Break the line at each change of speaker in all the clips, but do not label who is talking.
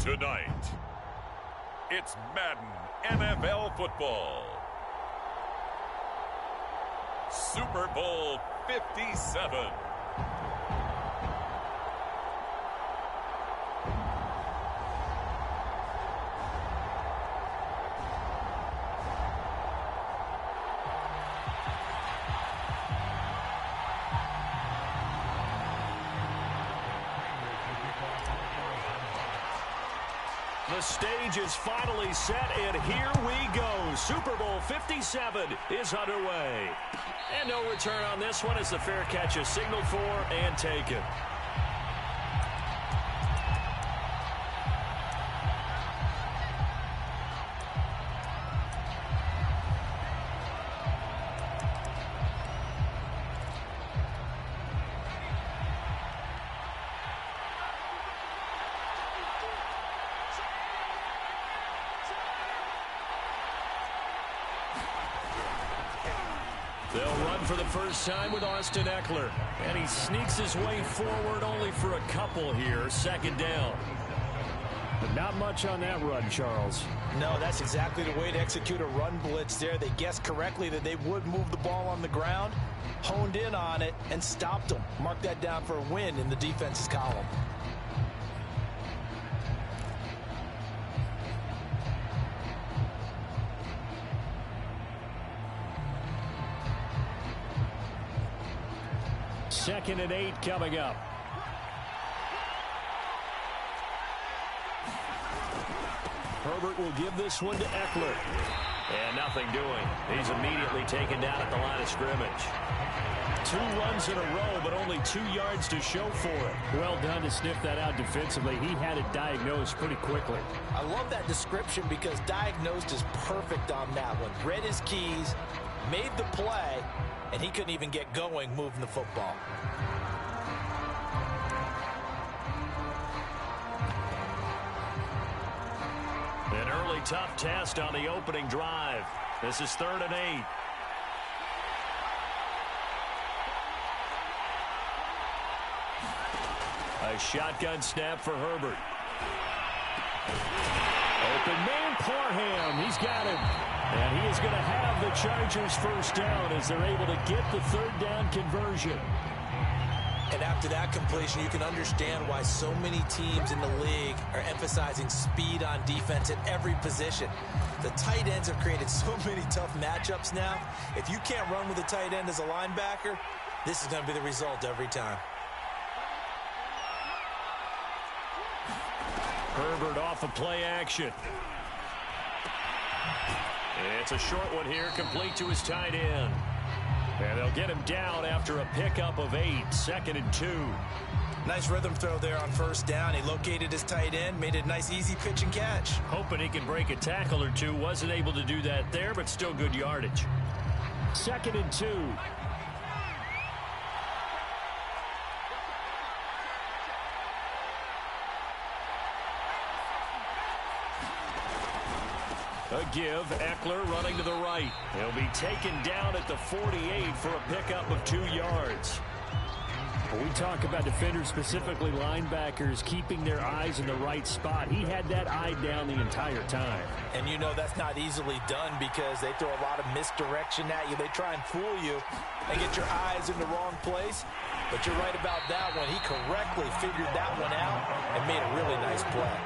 Tonight, it's Madden NFL football. Super Bowl 57.
The stage is finally set, and here we go. Super Bowl 57 is underway. And no return on this one as the fair catch is signaled for and taken. They'll run for the first time with Austin Eckler. And he sneaks his way forward only for a couple here. Second down.
But not much on that run, Charles.
No, that's exactly the way to execute a run blitz there. They guessed correctly that they would move the ball on the ground, honed in on it, and stopped them. Mark that down for a win in the defense's column.
Second and 8 coming up.
Herbert will give this one to Eckler. And nothing doing. He's immediately taken down at the line of scrimmage. 2 runs in a row, but only 2 yards to show for it.
Well done to sniff that out defensively. He had it diagnosed pretty quickly.
I love that description because diagnosed is perfect on that one. Read his keys, made the play, and he couldn't even get going moving the football.
An early tough test on the opening drive. This is 3rd and 8. A shotgun snap for Herbert.
Open man, Parham. He's got him. And he is going to have the Chargers first down as they're able to get the 3rd down conversion.
And after that completion, you can understand why so many teams in the league are emphasizing speed on defense at every position. The tight ends have created so many tough matchups now. If you can't run with a tight end as a linebacker, this is going to be the result every time.
Herbert off of play action. It's a short one here, complete to his tight end. And they'll get him down after a pickup of 8, 2nd and 2.
Nice rhythm throw there on first down. He located his tight end, made it a nice easy pitch and catch.
Hoping he can break a tackle or two. Wasn't able to do that there, but still good yardage.
2nd and 2.
A give, Eckler running to the right. He'll be taken down at the 48 for a pickup of 2 yards.
When we talk about defenders, specifically linebackers, keeping their eyes in the right spot, he had that eye down the entire time.
And you know that's not easily done because they throw a lot of misdirection at you. They try and fool you and get your eyes in the wrong place. But you're right about that one. He correctly figured that one out and made a really nice play.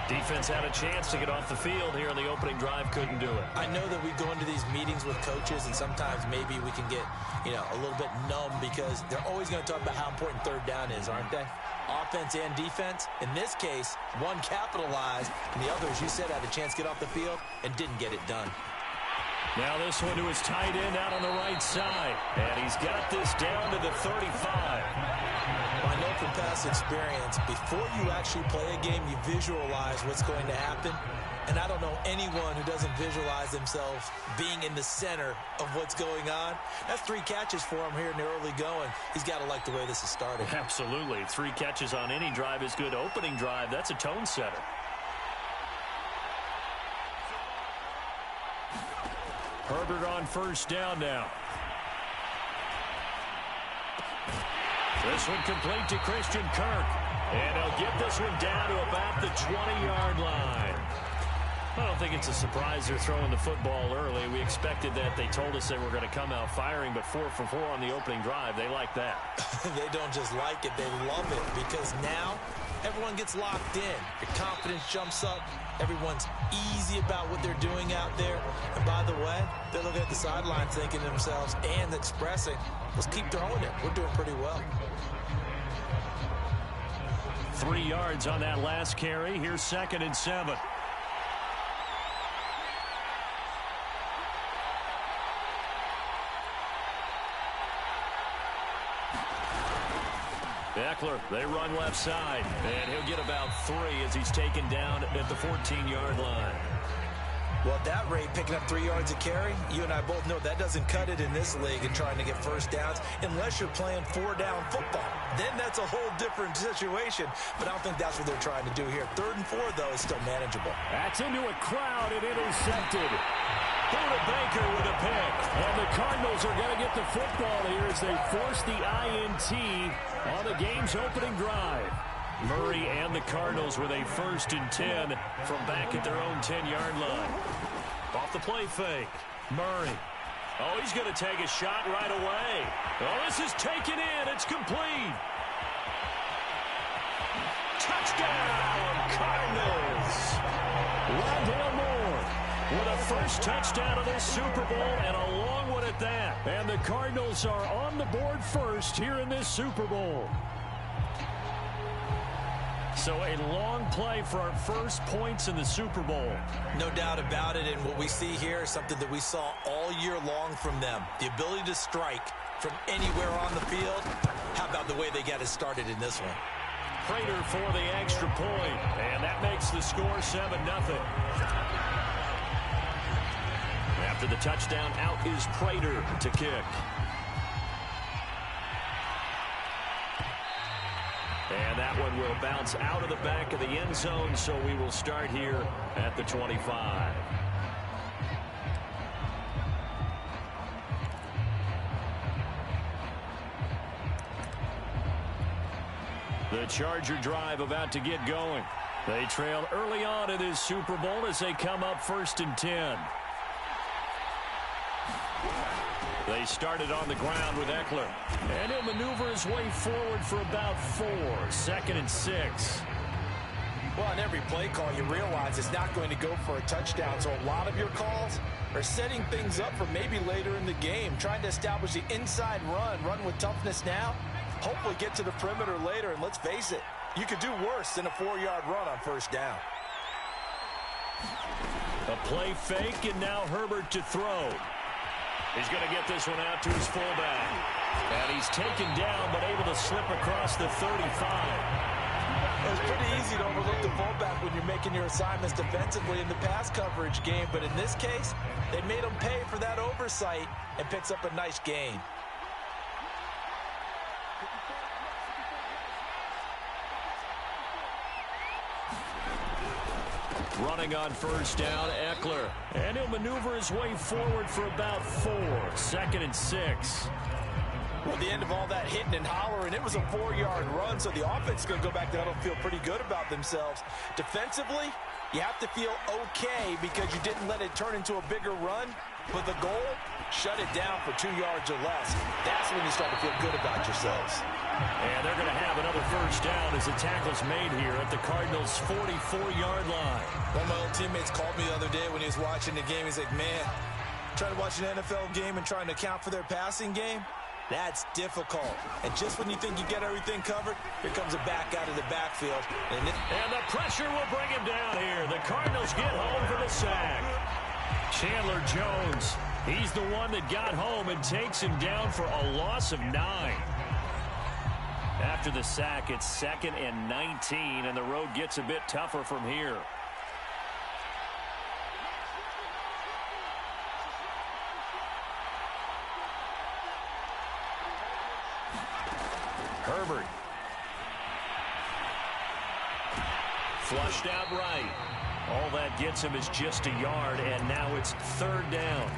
Defense had a chance to get off the field here in the opening drive, couldn't do it.
I know that we go into these meetings with coaches and sometimes maybe we can get, a little bit numb because they're always going to talk about how important 3rd down is, aren't they? Offense and defense. In this case, one capitalized and the other, as you said, had a chance to get off the field and didn't get it done.
Now this one to his tight end out on the right side. And he's got this down to the 35.
I know from past experience, before you actually play a game, you visualize what's going to happen. And I don't know anyone who doesn't visualize themselves being in the center of what's going on. That's 3 catches for him here in the early going. He's got to like the way this is starting.
Absolutely. 3 catches on any drive is good. Opening drive, that's a tone setter. Herbert on first down now. This one complete to Christian Kirk.
And they'll get this one down to about the 20-yard line. I don't think it's a surprise they're throwing the football early. We expected that. They told us they were going to come out firing, but 4 for 4 on the opening drive. They like that.
They don't just like it, they love it, because now everyone gets locked in. Your confidence jumps up. Everyone's easy about what they're doing out there. And by the way, they're looking at the sidelines thinking to themselves and expressing, let's keep throwing it. We're doing pretty well.
3 yards on that last carry. Here's 2nd and 7. Eckler, they run left side, and he'll get about 3 as he's taken down at the 14-yard line.
Well, at that rate, picking up 3 yards a carry, you and I both know that doesn't cut it in this league and trying to get first downs unless you're playing 4-down football. Then that's a whole different situation, but I don't think that's what they're trying to do here. 3rd and 4, though, is still manageable.
That's into a crowd and intercepted. Buda Baker with a pick. And the Cardinals are going to get the football here as they force the INT on the game's opening drive. Murray and the Cardinals with a 1st and 10 from back at their own 10-yard line. Off the play fake. Murray. Oh, he's going to take a shot right away. Oh, this is taken in. It's complete. Touchdown, Cardinals. Rondale Moore with a first touchdown of this Super Bowl, and a long one at that. And the Cardinals are on the board first here in this Super Bowl. So a long play for our first points in the Super Bowl.
No doubt about it, and what we see here is something that we saw all year long from them. The ability to strike from anywhere on the field. How about the way they got it started in this one?
Prater for the extra point, and that makes the score 7-0. After the touchdown, out is Prater to kick. And that one will bounce out of the back of the end zone, so we will start here at the 25. The Charger drive about to get going. They trail early on in this Super Bowl as they come up 1st and 10. They started on the ground with Eckler. And he'll maneuver his way forward for about 4. 2nd and 6.
Well, on every play call, you realize it's not going to go for a touchdown. So a lot of your calls are setting things up for maybe later in the game, trying to establish the inside run with toughness now, hopefully get to the perimeter later. And let's face it, you could do worse than a 4-yard run on 1st down.
A play fake, and now Herbert to throw. He's going to get this one out to his fullback. And he's taken down, but able to slip across the 35.
It's pretty easy to overlook the fullback when you're making your assignments defensively in the pass coverage game. But in this case, they made him pay for that oversight and picks up a nice gain.
Running on 1st down, Eckler. And he'll maneuver his way forward for about 4. 2nd and 6.
Well, at the end of all that hitting and hollering, it was a 4-yard run, so the offense is going to go back there and feel pretty good about themselves. Defensively, you have to feel okay because you didn't let it turn into a bigger run. But the goal, shut it down for 2 yards or less. That's when you start to feel good about yourselves.
And they're going to have another 1st down as the tackle's made here at the Cardinals' 44-yard line.
One of my old teammates called me the other day when he was watching the game. He's like, man, trying to watch an NFL game and trying to account for their passing game, that's difficult. And just when you think you get everything covered, here comes a back out of the backfield. And
the pressure will bring him down here. The Cardinals get home for the sack. Chandler Jones, he's the one that got home and takes him down for a loss of 9. After the sack, it's 2nd and 19, and the road gets a bit tougher from here. Herbert. Flushed out right. All that gets him is just a yard, and now it's 3rd down.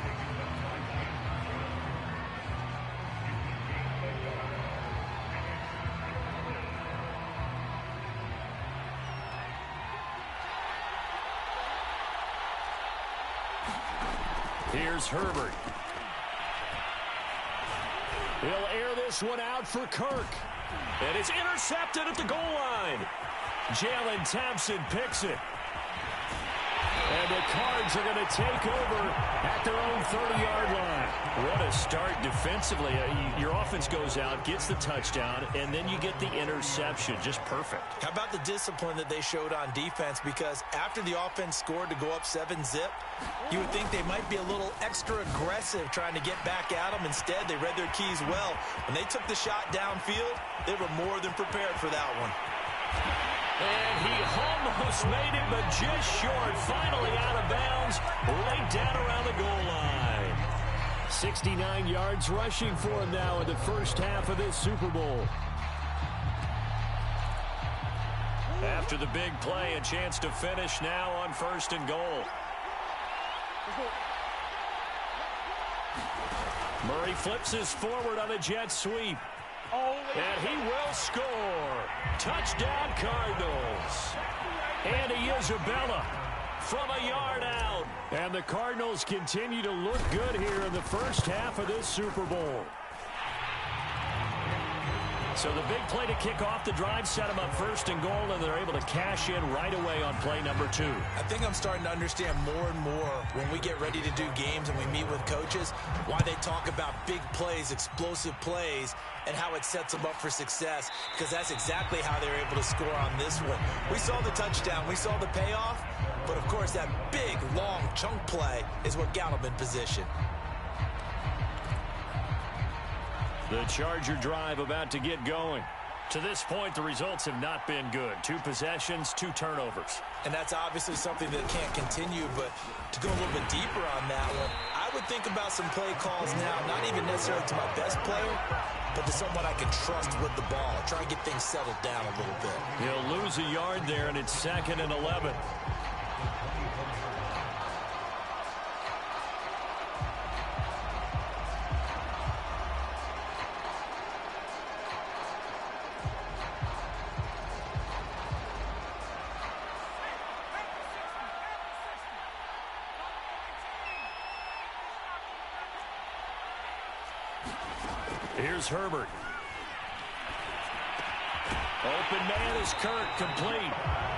Here's Herbert. He'll air this one out for Kirk. And it's intercepted at the goal line. Jalen Thompson picks it. And the Cards are going to take over at their own 30-yard line. What a start defensively. Your offense goes out, gets the touchdown, and then you get the interception. Just perfect.
How about the discipline that they showed on defense? Because after the offense scored to go up 7-zip, you would think they might be a little extra aggressive trying to get back at them. Instead, they read their keys well. When they took the shot downfield, they were more than prepared for that one.
And he almost made it, but just short. Finally out of bounds, right down around the goal line. 69 yards rushing for him now in the first half of this Super Bowl. After the big play, a chance to finish now on 1st and goal. Murray flips his forward on a jet sweep. And he will score. Touchdown, Cardinals. Andy Isabella from a yard out. And the Cardinals continue to look good here in the first half of this Super Bowl. So the big play to kick off the drive set them up 1st and goal, and they're able to cash in right away on play number 2.
I think I'm starting to understand more and more when we get ready to do games and we meet with coaches why they talk about big plays, explosive plays, and how it sets them up for success, because that's exactly how they were able to score on this one. We saw the touchdown. We saw the payoff. But, of course, that big, long chunk play is what got them in position.
The Charger drive about to get going. To this point, the results have not been good. 2 possessions, 2 turnovers.
And that's obviously something that can't continue, but to go a little bit deeper on that one, I would think about some play calls now, not even necessarily to my best player, but to someone I can trust with the ball. Try and get things settled down a little bit.
He'll lose a yard there, and it's 2nd and 11. Here's Herbert. Open man is Kirk, complete.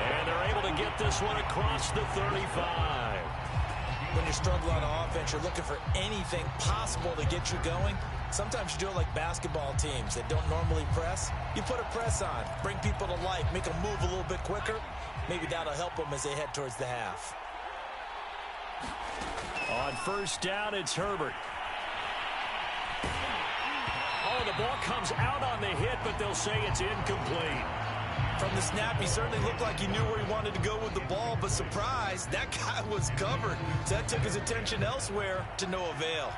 And they're able to get this one across the 35.
When you struggle on offense, you're looking for anything possible to get you going. Sometimes you do it like basketball teams that don't normally press. You put a press on, bring people to life, make them move a little bit quicker. Maybe that'll help them as they head towards the half.
On 1st down, it's Herbert. Oh, the ball comes out on the hit, but they'll say it's incomplete.
From the snap, he certainly looked like he knew where he wanted to go with the ball, but surprise, that guy was covered. So that took his attention elsewhere to no avail.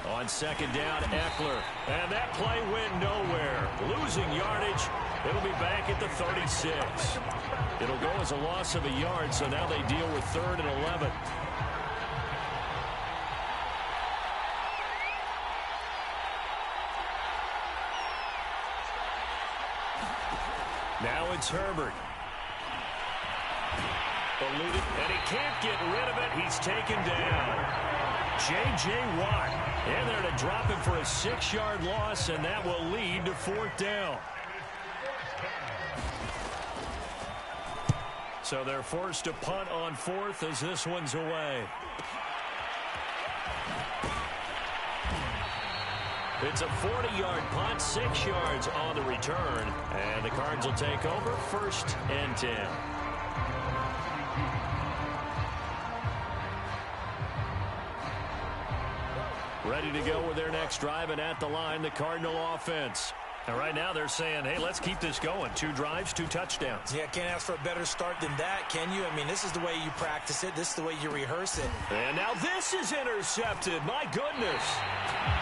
On 2nd down, Eckler. And that play went nowhere. Losing yardage. It'll be back at the 36. It'll go as a loss of a yard, so now they deal with 3rd and 11. Now it's Herbert. Eluded, and he can't get rid of it. He's taken down. J.J. Watt in there to drop him for a 6-yard loss, and that will lead to 4th down. So they're forced to punt on 4th as this one's away. It's a 40-yard punt, 6 yards on the return. And the Cards will take over 1st and 10. Ready to go with their next drive, and at the line, the Cardinal offense. And right now they're saying, hey, let's keep this going. 2 drives, 2 touchdowns.
Yeah, can't ask for a better start than that, can you? I mean, this is the way you practice it. This is the way you rehearse it.
And now this is intercepted. My goodness.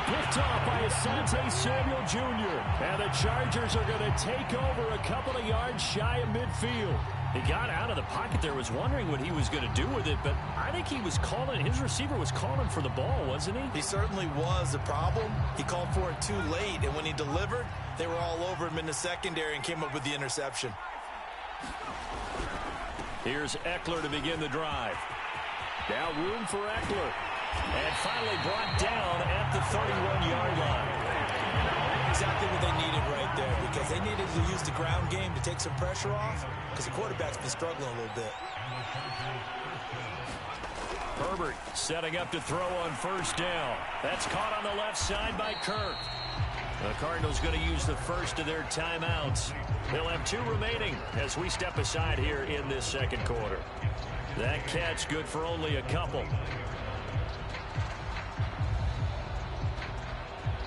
Picked off by Asante Samuel Jr. And the Chargers are going to take over a couple of yards shy of midfield. He got out of the pocket there, was wondering what he was going to do with it, but I think he was calling, his receiver was calling for the ball, wasn't he?
He certainly was. The problem, he called for it too late, and when he delivered, they were all over him in the secondary and came up with the interception.
Here's Eckler to begin the drive. Now room for Eckler. And finally brought down at the 31-yard line.
Exactly what they needed right there, because they needed to use the ground game to take some pressure off, because the quarterback's been struggling a little bit.
Herbert setting up to throw on first down. That's caught on the left side by Kirk. The Cardinals going to use the first of their timeouts. They'll have 2 remaining as we step aside here in this second quarter. That catch good for only a couple.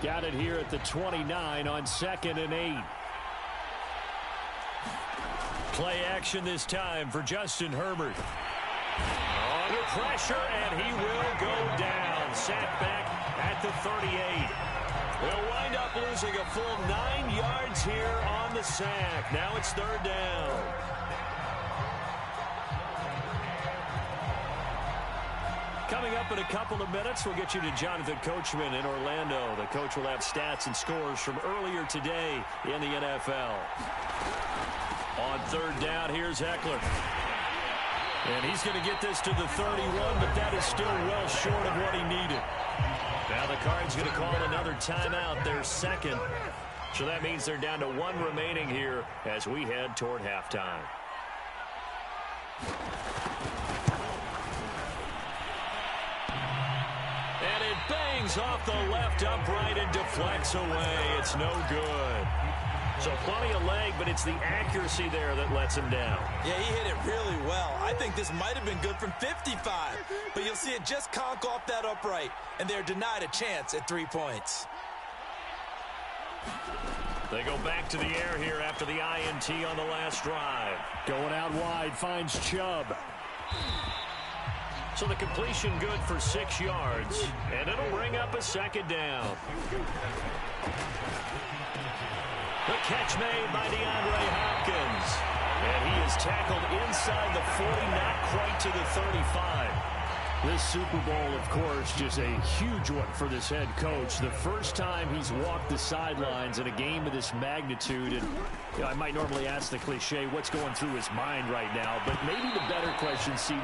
Got it here at the 29 on 2nd and 8. Play action this time for Justin Herbert. Under pressure, and he will go down. Sat back at the 38. They'll wind up losing a full 9 yards here on the sack. Now it's 3rd down. Coming up in a couple of minutes, we'll get you to Jonathan Coachman in Orlando. The coach will have stats and scores from earlier today in the NFL. On 3rd down, here's Eckler. And he's going to get this to the 31, but that is still well short of what he needed. Now the Cards going to call another timeout, their second. So that means they're down to 1 remaining here as we head toward halftime. And it bangs off the left upright and deflects away. It's no good. So plenty of leg, but it's the accuracy there that lets him down.
Yeah, he hit it really well. I think this might have been good from 55. But you'll see it just conk off that upright, and they're denied a chance at 3 points.
They go back to the air here after the INT on the last drive. Going out wide, finds Chubb. So the completion good for 6 yards, and it'll bring up a 2nd down. The catch made by DeAndre Hopkins. And he is tackled inside the 40, not quite to the 35. This Super Bowl, of course, just a huge one for this head coach. The first time he's walked the sidelines in a game of this magnitude. And you know, I might normally ask the cliche, what's going through his mind right now? But maybe the better question, CD,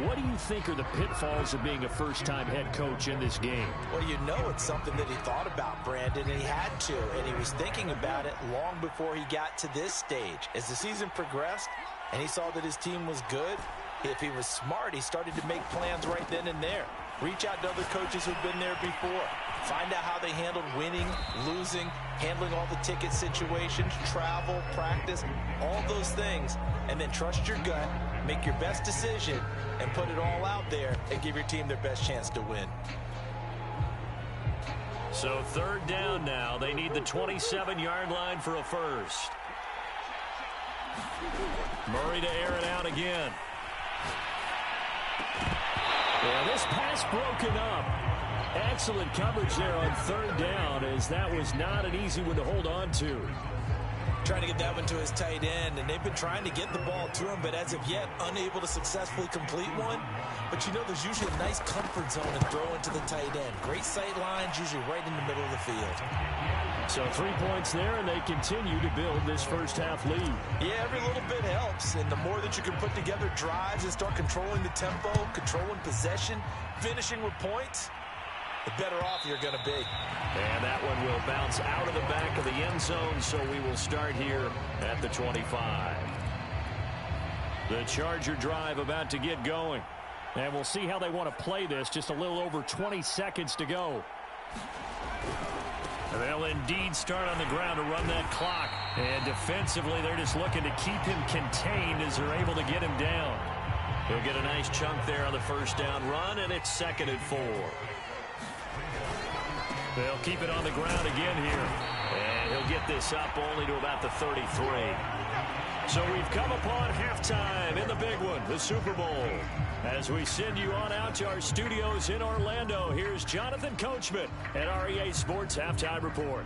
what do you think are the pitfalls of being a first-time head coach in this game?
Well, you know it's something that he thought about, Brandon, and he had to. And he was thinking about it long before he got to this stage. As the season progressed and he saw that his team was good, if he was smart, he started to make plans right then and there. Reach out to other coaches who've been there before. Find out how they handled winning, losing, handling all the ticket situations, travel, practice, all those things. And then trust your gut, make your best decision, and put it all out there and give your team their best chance to win.
So 3rd down now. They need the 27-yard line for a first. Murray to air it out again. Yeah, this pass broken up. Excellent coverage there on 3rd down, as that was not an easy one to hold on to.
Trying to get that one to his tight end, and they've been trying to get the ball to him, but as of yet, unable to successfully complete one. But you know, there's usually a nice comfort zone in throwing to the tight end. Great sight lines, usually right in the middle of the field.
So 3 points there, and they continue to build this first-half lead.
Yeah, every little bit helps, and the more that you can put together drives and start controlling the tempo, controlling possession, finishing with points, the better off you're going to be.
And that one will bounce out of the back of the end zone, so we will start here at the 25. The Charger drive about to get going. And we'll see how they want to play this. Just a little over 20 seconds to go. And they'll indeed start on the ground to run that clock. And defensively, they're just looking to keep him contained as they're able to get him down. He'll get a nice chunk there on the first down run, and it's 2nd and 4. They'll keep it on the ground again here. And he'll get this up only to about the 33. So we've come upon halftime in the big one, the Super Bowl. As we send you on out to our studios in Orlando, here's Jonathan Coachman at REA Sports Halftime Report.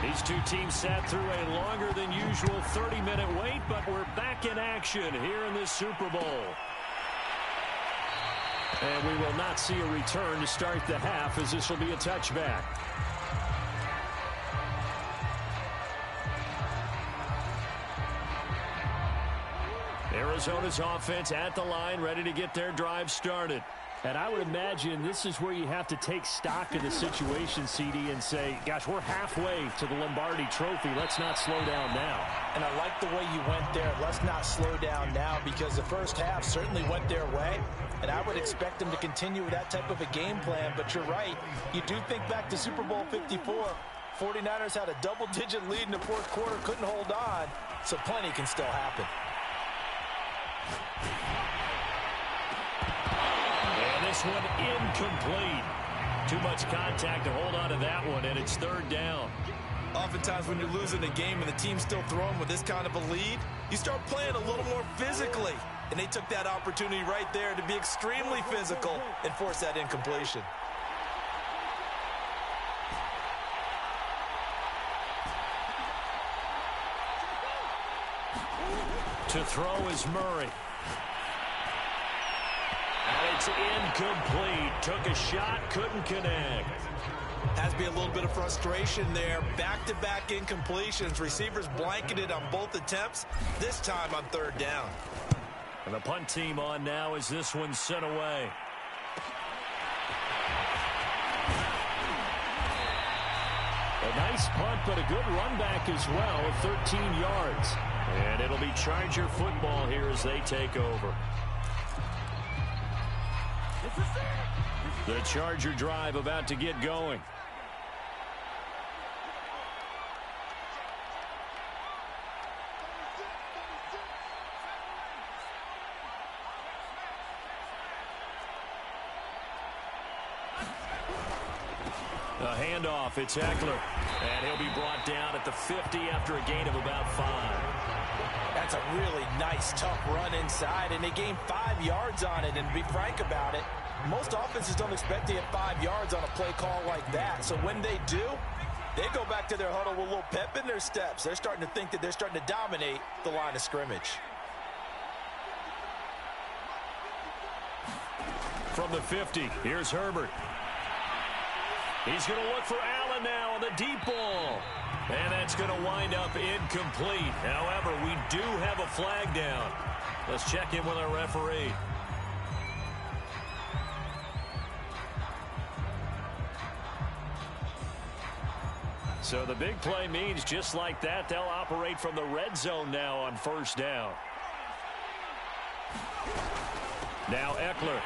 These two teams sat through a longer than usual 30-minute wait, but we're back in action here in this Super Bowl. And we will not see a return to start the half, as this will be a touchback. Arizona's offense at the line, ready to get their drive started. And I would imagine this is where you have to take stock of the situation, CD, and say, gosh, we're halfway to the Lombardi Trophy. Let's not slow down now.
And I like the way you went there. Let's not slow down now, because the first half certainly went their way. And I would expect them to continue with that type of a game plan. But you're right. You do think back to Super Bowl 54. 49ers had a double-digit lead in the fourth quarter, couldn't hold on. So plenty can still happen.
And this one incomplete. Too much contact to hold on to that one, and it's third down.
Oftentimes when you're losing a game and the team's still throwing with this kind of a lead, you start playing a little more physically. And they took that opportunity right there to be extremely physical and force that incompletion.
To throw is Murray. And it's incomplete. Took a shot, couldn't connect.
Has to be a little bit of frustration there. Back-to-back incompletions. Receivers blanketed on both attempts, this time on third down.
And the punt team on now as this one's sent away. A nice punt, but a good run back as well of 13 yards. And it'll be Charger football here as they take over. The Charger drive about to get going. A handoff, it's Eckler. And he'll be brought down at the 50 after a gain of about 5.
That's a really nice, tough run inside, and they gained 5 yards on it. And to be frank about it, most offenses don't expect to get 5 yards on a play call like that. So when they do, they go back to their huddle with a little pep in their steps. They're starting to think that they're starting to dominate the line of scrimmage.
From the 50, here's Herbert. He's going to look for Allen now on the deep ball. And that's going to wind up incomplete. However, we do have a flag down. Let's check in with our referee. So the big play means just like that, they'll operate from the red zone now on first down. Now Eckler.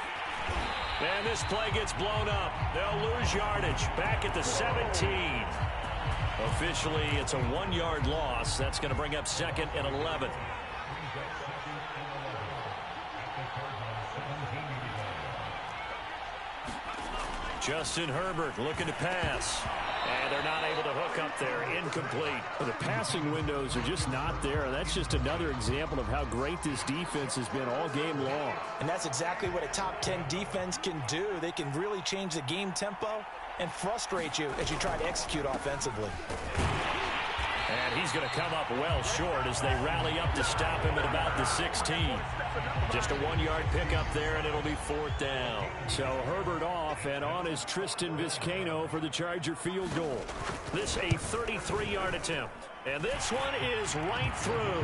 And this play gets blown up. They'll lose yardage. Back at the 17. Officially, it's a 1-yard loss. That's going to bring up second and 11. Justin Herbert looking to pass. And they're not able to hook up there. Incomplete.
Well, the passing windows are just not there. And that's just another example of how great this defense has been all game long.
And that's exactly what a top 10 defense can do. They can really change the game tempo and frustrate you as you try to execute offensively.
And he's going to come up well short as they rally up to stop him at about the 16. Just a 1-yard pickup there, and it'll be fourth down.
So Herbert off, and on is Tristan Vizcaino for the Charger field goal.
This a 33-yard attempt. And this one is right through.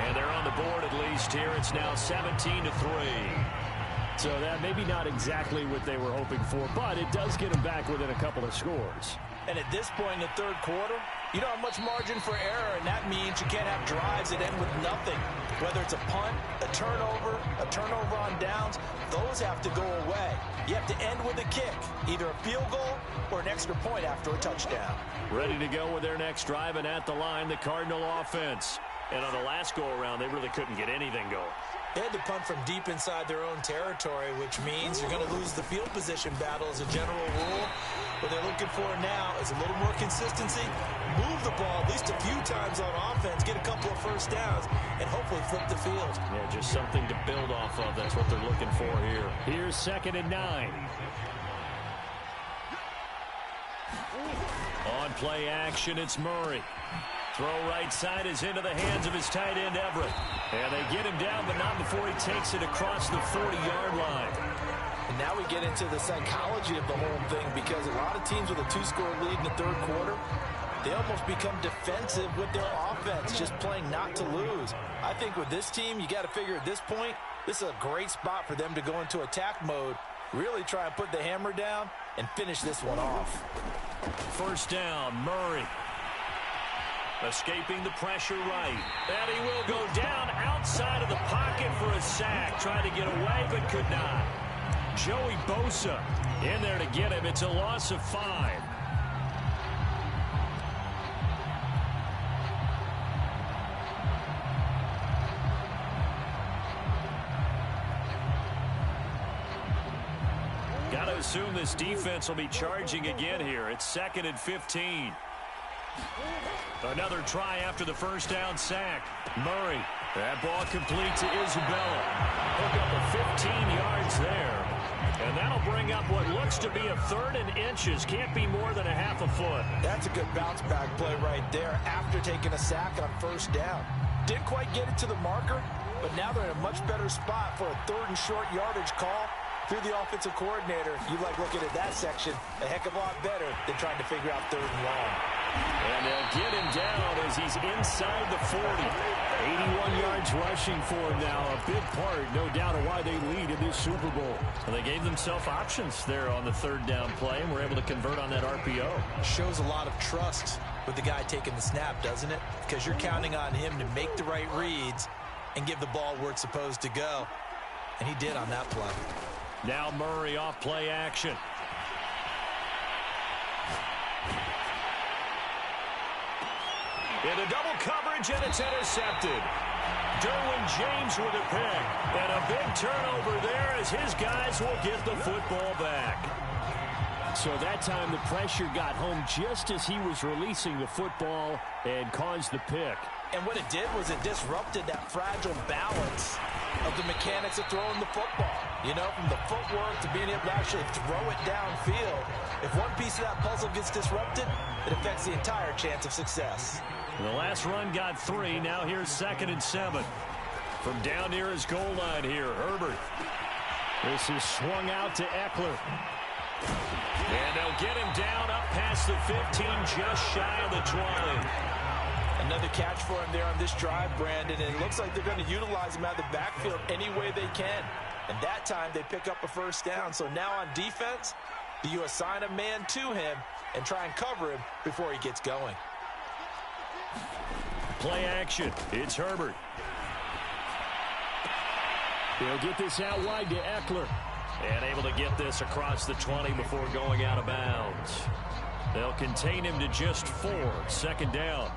And they're on the board at least here. It's now 17-3.
So that maybe not exactly what they were hoping for, but it does get them back within a couple of scores.
And at this point in the third quarter, you don't have much margin for error, and that means you can't have drives that end with nothing. Whether it's a punt, a turnover on downs, those have to go away. You have to end with a kick, either a field goal or an extra point after a touchdown.
Ready to go with their next drive, and at the line, the Cardinal offense. And on the last go-around, they really couldn't get anything going.
They had to punt from deep inside their own territory, which means you're going to lose the field position battle as a general rule. What they're looking for now is a little more consistency, move the ball at least a few times on offense, get a couple of first downs, and hopefully flip the field.
Yeah, just something to build off of. That's what they're looking for here.
Here's 2nd and 9.
On play action, it's Murray. Throw right side is into the hands of his tight end, Everett. And they get him down, but not before he takes it across the 40-yard line.
And now we get into the psychology of the whole thing, because a lot of teams with a 2-score lead in the third quarter, they almost become defensive with their offense, just playing not to lose. I think with this team, you got to figure at this point, this is a great spot for them to go into attack mode, really try and put the hammer down and finish this one off.
First down, Murray. Escaping the pressure right. And he will go down outside of the pocket for a sack. Tried to get away, but could not. Joey Bosa in there to get him. It's a loss of 5. Got to assume this defense will be charging again here. It's 2nd and 15. Another try after the first down sack. Murray. That ball complete to Isabella. Hook up a 15 yards there. And that'll bring up what looks to be a 3rd and inches. Can't be more than a half a foot.
That's a good bounce back play right there after taking a sack on first down. Didn't quite get it to the marker, but now they're in a much better spot for a 3rd and short yardage call. Through the offensive coordinator, you like looking at that section a heck of a lot better than trying to figure out 3rd and long.
And they'll get him down as he's inside the 40.
81 yards rushing for him now. A big part, no doubt, of why they lead in this Super Bowl.
Well, they gave themselves options there on the 3rd down play and were able to convert on that RPO.
Shows a lot of trust with the guy taking the snap, doesn't it? Because you're counting on him to make the right reads and give the ball where it's supposed to go. And he did on that play.
Now Murray off play action. Into double coverage, and it's intercepted. Derwin James with a pick. And a big turnover there as his guys will get the football back.
So that time the pressure got home just as he was releasing the football and caused the pick.
And what it did was it disrupted that fragile balance of the mechanics of throwing the football. You know, from the footwork to being able to actually throw it downfield. If one piece of that puzzle gets disrupted, it affects the entire chance of success.
The last run got 3. Now here's 2nd and 7. From down near his goal line here, Herbert.
This is swung out to Eckler.
And they'll get him down up past the 15, just shy of the 20.
Another catch for him there on this drive, Brandon, and it looks like they're going to utilize him out of the backfield any way they can. And that time they pick up a first down. So now on defense, do you assign a man to him and try and cover him before he gets going?
Play action. It's Herbert.
They'll get this out wide to Eckler.
And able to get this across the 20 before going out of bounds. They'll contain him to just 4. 2nd down.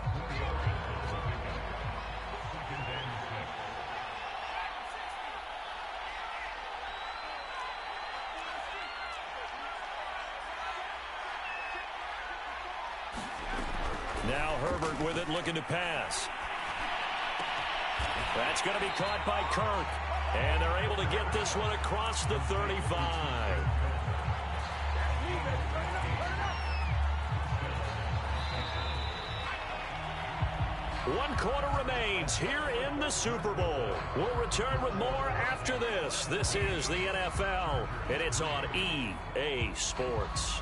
Now Herbert with it, looking to pass. That's going to be caught by Kirk. And they're able to get this one across the 35. One quarter remains here in the Super Bowl. We'll return with more after this. This is the NFL, and it's on EA Sports.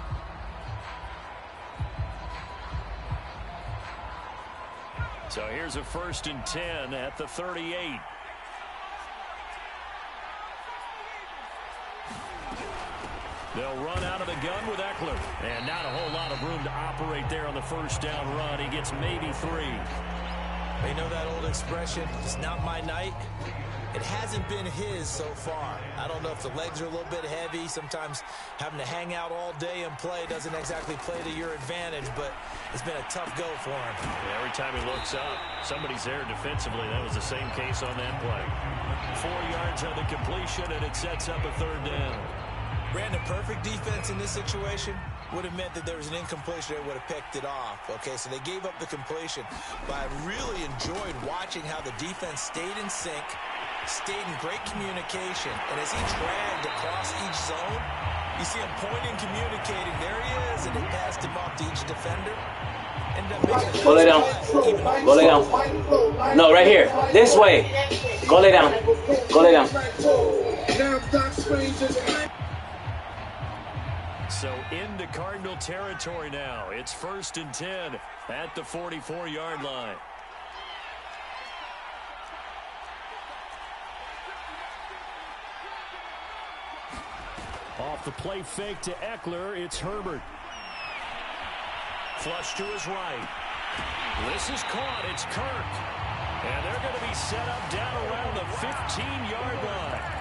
So here's a 1st and 10 at the 38. They'll run out of the gun with Eckler. And not a whole lot of room to operate there on the first down run. He gets maybe 3.
You know that old expression, it's not my night? It hasn't been his so far. I don't know if the legs are a little bit heavy. Sometimes having to hang out all day and play doesn't exactly play to your advantage, but it's been a tough go for him.
Yeah, every time he looks up, somebody's there defensively. That was the same case on that play. 4 yards on the completion, and it sets up a 3rd down.
Brandon, perfect defense in this situation would have meant that there was an incompletion that would have picked it off. Okay, so they gave up the completion. But I really enjoyed watching how the defense stayed in sync, stayed in great communication. And as he dragged across each zone, you see him pointing, communicating. There he is, and they passed him off to each defender.
Go lay down. Go lay down. No, right here. This way. Go lay down. Go lay down.
So into Cardinal territory now. It's 1st and 10 at the 44-yard line.
Off the play fake to Eckler, it's Herbert.
Flush to his right. This is caught. It's Kirk. And they're going to be set up down around the 15-yard line.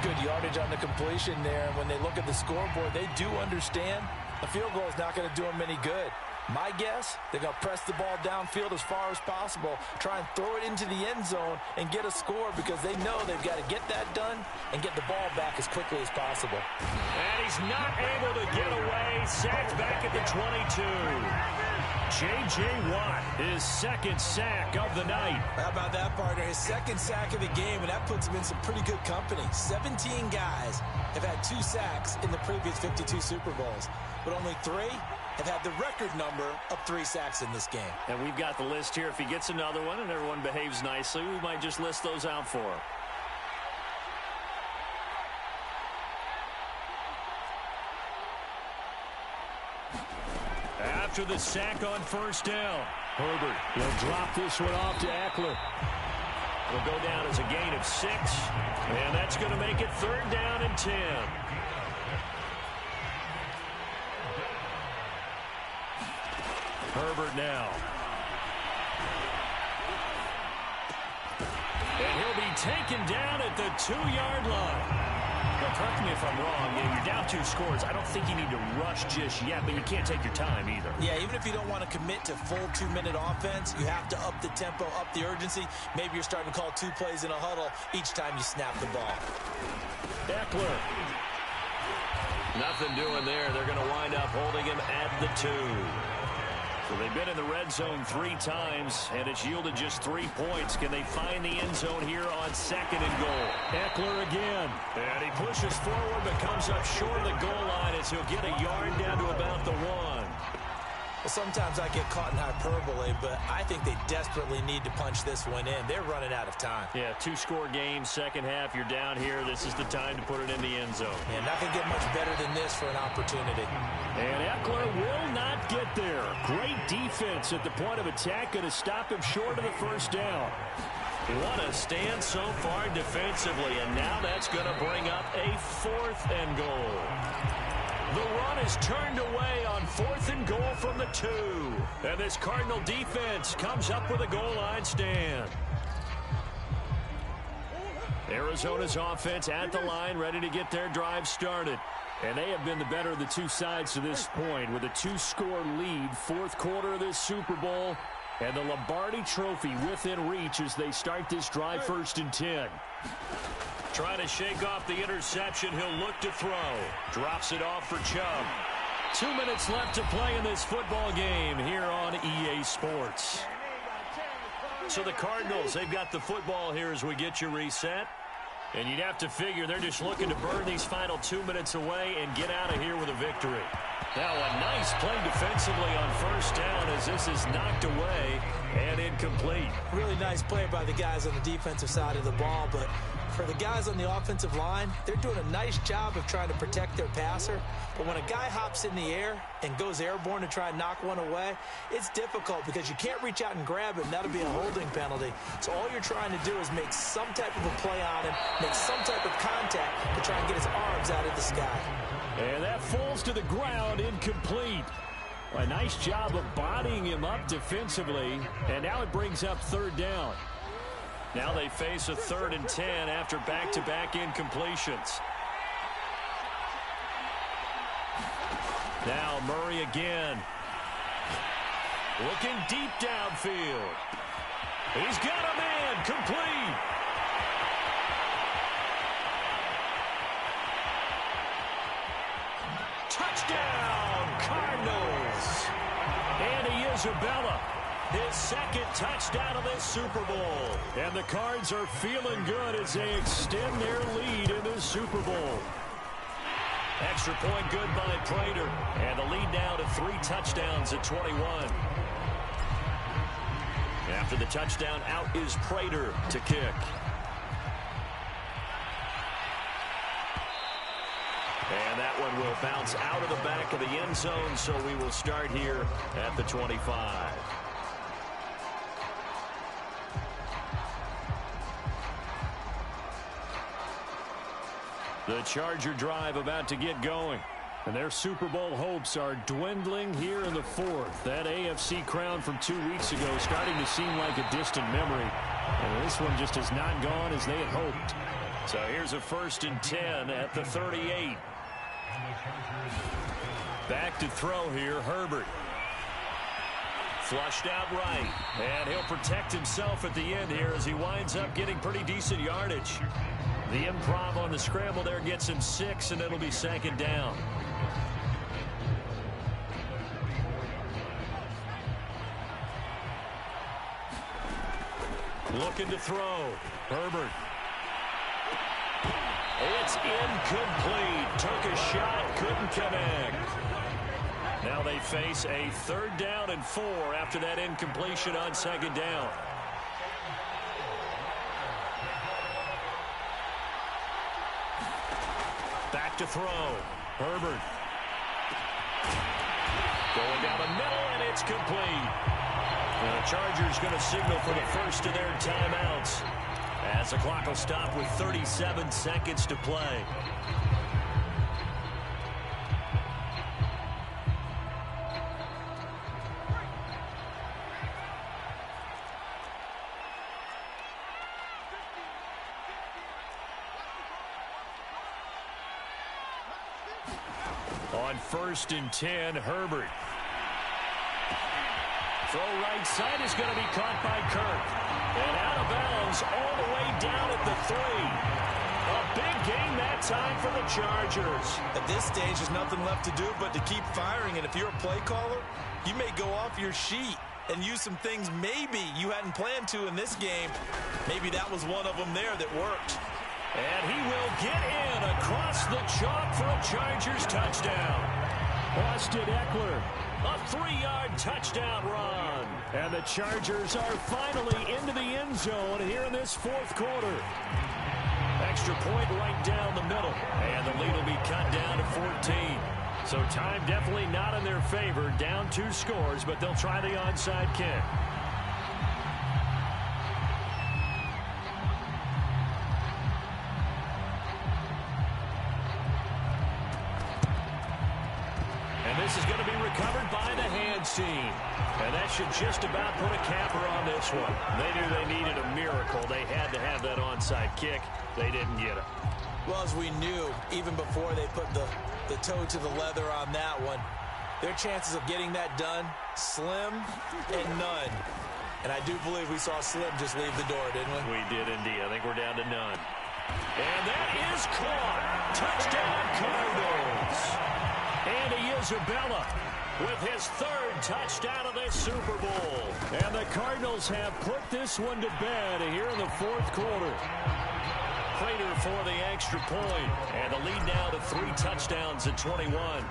Good yardage on the completion there. And when they look at the scoreboard, they do understand a field goal is not going to do them any good. My guess, they're going to press the ball downfield as far as possible, try and throw it into the end zone and get a score because they know they've got to get that done and get the ball back as quickly as possible.
And he's not able to get away. Sacked back at the 22. J.J. Watt, his 2nd sack of the night.
How about that, partner? His 2nd sack of the game, and that puts him in some pretty good company. 17 guys have had 2 sacks in the previous 52 Super Bowls, but only 3 have had the record number of 3 sacks in this game.
And we've got the list here. If he gets another one and everyone behaves nicely, we might just list those out for him. After the sack on 1st down,
Herbert will drop this one off to Eckler.
It'll go down as a gain of 6, and that's going to make it 3rd down and 10. Herbert now. And he'll be taken down at the 2-yard line. Now, correct me if I'm wrong. You're down 2 scores. I don't think you need to rush just yet, but you can't take your time either.
Yeah, even if you don't want to commit to full 2-minute offense, you have to up the tempo, up the urgency. Maybe you're starting to call 2 plays in a huddle each time you snap the ball.
Eckler.
Nothing doing there. They're going to wind up holding him at the 2. So they've been in the red zone 3 times, and it's yielded just 3 points. Can they find the end zone here on 2nd and goal?
Eckler again.
And he pushes forward but comes up short of the goal line as he'll get a yard down to about the 1.
Well, sometimes I get caught in hyperbole, but I think they desperately need to punch this one in. They're running out of time.
Yeah, 2-score game, 2nd half, you're down here. This is the time to put it in the end zone.
And nothing get much better than this for an opportunity.
And Eckler will not get there. Great defense at the point of attack, going to stop him short of the 1st down.
What a stand so far defensively, and now that's going to bring up a 4th and goal. The run is turned away on 4th and goal from the 2. And this Cardinal defense comes up with a goal line stand. Arizona's offense at the line, ready to get their drive started.
And they have been the better of the 2 sides to this point with a 2-score lead, 4th quarter of this Super Bowl. And the Lombardi Trophy within reach as they start this drive 1st and 10.
Trying to shake off the interception. He'll look to throw. Drops it off for Chubb. 2 minutes left to play in this football game here on EA Sports. So the Cardinals, they've got the football here as we get you reset. And you'd have to figure they're just looking to burn these final 2 minutes away and get out of here with a victory. Now a nice play defensively on 1st down as this is knocked away and incomplete.
Really nice play by the guys on the defensive side of the ball, but for the guys on the offensive line, they're doing a nice job of trying to protect their passer. But when a guy hops in the air and goes airborne to try and knock one away, it's difficult because you can't reach out and grab it, and that'll be a holding penalty. So all you're trying to do is make some type of a play on him, make some type of contact to try and get his arms out of the sky.
And that falls to the ground, incomplete. A nice job of bodying him up defensively, and now it brings up 3rd down.
Now they face a 3rd and 10 after back-to-back incompletions. Now Murray again. Looking deep downfield. He's got a man, complete. Touchdown, Cardinals.
Andy Isabella,
his 2nd touchdown of this Super Bowl.
And the Cards are feeling good as they extend their lead in this Super Bowl.
Extra point good by Prater. And the lead now to 3 touchdowns at 21. After the touchdown, out is Prater to kick. And that one one will bounce out of the back of the end zone, so we will start here at the 25. The Charger drive about to get going.
And their Super Bowl hopes are dwindling here in the fourth. That AFC crown from 2 weeks ago starting to seem like a distant memory. And this one just has not gone as they had hoped.
So here's a 1st and 10 at the 38. Back to throw here, Herbert. Flushed out right. And he'll protect himself at the end here as he winds up getting pretty decent yardage. The improv on the scramble there gets him 6, and it'll be 2nd down. Looking to throw. Herbert. It's incomplete. Took a shot, couldn't connect. Now they face a 3rd down and 4 after that incompletion on 2nd down. Back to throw. Herbert. Going down the middle, and it's complete. And the Chargers going to signal for the first of their timeouts as the clock will stop with 37 seconds to play. On 1st and 10, Herbert. Throw right side is going to be caught by Kirk. And out of bounds all the way down at the 3. A big gain that time for the Chargers.
At this stage, there's nothing left to do but to keep firing. And if you're a play caller, you may go off your sheet and use some things maybe you hadn't planned to in this game. Maybe that was one of them there that worked.
And he will get in across the chalk for a Chargers touchdown.
Austin Eckler.
A 3-yard touchdown run.
And the Chargers are finally into the end zone here in this 4th quarter.
Extra point right down the middle. And the lead will be cut down to 14. So time definitely not in their favor. Down 2 scores, but they'll try the onside kick. This is going to be recovered by the hands team. And that should just about put a capper on this one. They knew they needed a miracle. They had to have that onside kick. They didn't get it.
Well, as we knew, even before they put the toe to the leather on that one, their chances of getting that done, slim and none. And I do believe we saw Slim just leave the door, didn't we?
We did indeed. I think we're down to none. And that is caught. Touchdown, Cardinals.
Andy Isabella with his 3rd touchdown of this Super Bowl. And the Cardinals have put this one to bed here in the 4th quarter.
Prater for the extra point. And the lead now to 3 touchdowns at 21.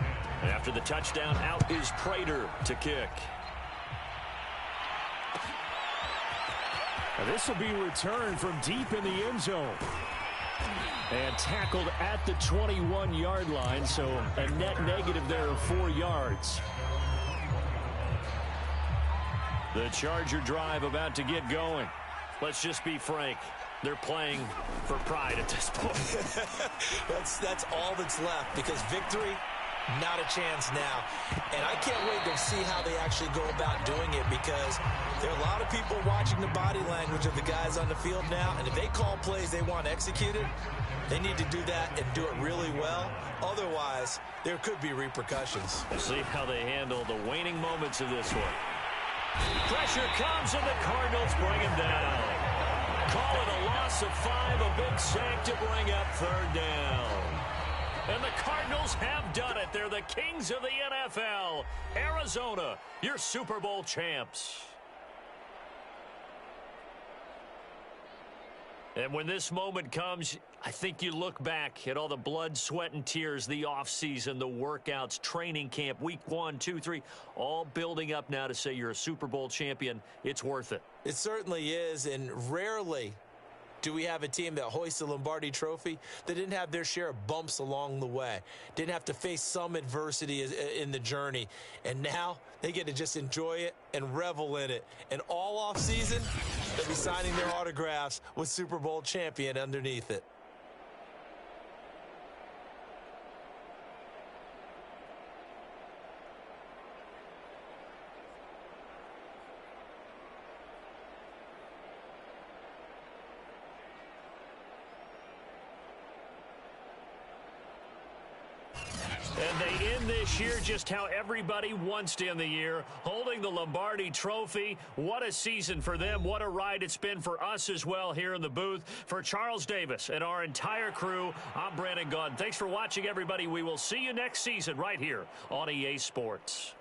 After the touchdown, out is Prater to kick.
Now this will be returned from deep in the end zone. And tackled at the 21-yard line, so a net negative there of 4 yards.
The Charger drive about to get going. Let's just be frank. They're playing for pride at this point.
That's all that's left, because victory, not a chance now. And I can't wait to see how they actually go about doing it, because there are a lot of people watching the body language of the guys on the field now, and if they call plays they want executed, they need to do that and do it really well. Otherwise, there could be repercussions.
We'll see how they handle the waning moments of this one. Pressure comes, and the Cardinals bring him down. Call it a loss of 5, a big sack to bring up 3rd down. And the Cardinals have done it. They're the kings of the NFL. Arizona, your Super Bowl champs. And when this moment comes, I think you look back at all the blood, sweat, and tears, the offseason, the workouts, training camp, week 1, 2, 3, all building up now to say you're a Super Bowl champion. It's worth it.
It certainly is, and rarely Do we have a team that hoists the Lombardi Trophy that didn't have their share of bumps along the way, didn't have to face some adversity in the journey, and now they get to just enjoy it and revel in it. And all off season, they'll be signing their autographs with Super Bowl champion underneath it.
And they end this year just how everybody wants to end the year, holding the Lombardi Trophy. What a season for them. What a ride it's been for us as well here in the booth. For Charles Davis and our entire crew, I'm Brandon Gunn. Thanks for watching, everybody. We will see you next season right here on EA Sports.